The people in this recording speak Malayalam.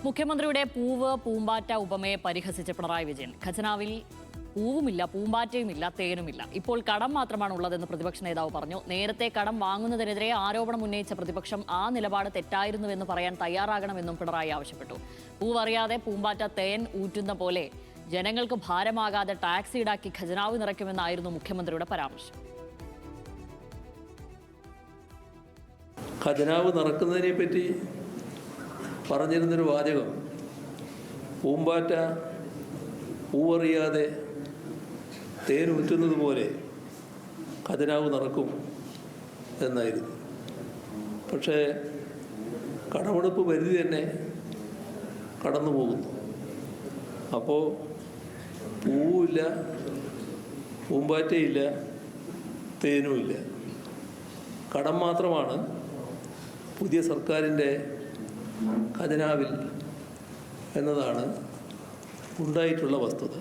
മുഖ്യമന്ത്രിയുടെ പൂവ് പൂമ്പാറ്റ ഉപമയെ പരിഹസിച്ച പിണറായി വിജയൻ. ഖജനാവിൽ പൂവുമില്ല, പൂമ്പാറ്റയുമില്ല, തേനുമില്ല. ഇപ്പോൾ കടം മാത്രമാണ് ഉള്ളതെന്ന് പ്രതിപക്ഷ നേതാവ് പറഞ്ഞു. നേരത്തെ കടം വാങ്ങുന്നതിനെതിരെ ആരോപണം ഉന്നയിച്ച പ്രതിപക്ഷം ആ നിലപാട് തെറ്റായിരുന്നുവെന്ന് പറയാൻ തയ്യാറാകണമെന്നും പിണറായി ആവശ്യപ്പെട്ടു. പൂവറിയാതെ പൂമ്പാറ്റ തേൻ ഊറ്റുന്ന പോലെ ജനങ്ങൾക്ക് ഭാരമാകാതെ ടാക്സ് ഈടാക്കി ഖജനാവ് നിറയ്ക്കുമെന്നായിരുന്നു മുഖ്യമന്ത്രിയുടെ പരാമർശം. ഖജനാവ് നിറക്കുന്നതിനെ പറ്റി പറഞ്ഞിരുന്നൊരു വാചകം, പൂമ്പാറ്റ പൂവറിയാതെ തേനൂറ്റുന്നത് പോലെ ഖജനാവ് നിറക്കും എന്നായിരുന്നു. പക്ഷേ കടമെടുപ്പ് പരിധി തന്നെ കടന്നു പോകുന്നു. അപ്പോൾ പൂവുമില്ല, പൂമ്പാറ്റയില്ല, തേനുമില്ല, കടം മാത്രമാണ് പുതിയ സർക്കാരിൻ്റെ ഖജനാവിൽ എന്നതാണ് ഉണ്ടായിട്ടുള്ള വസ്തുത.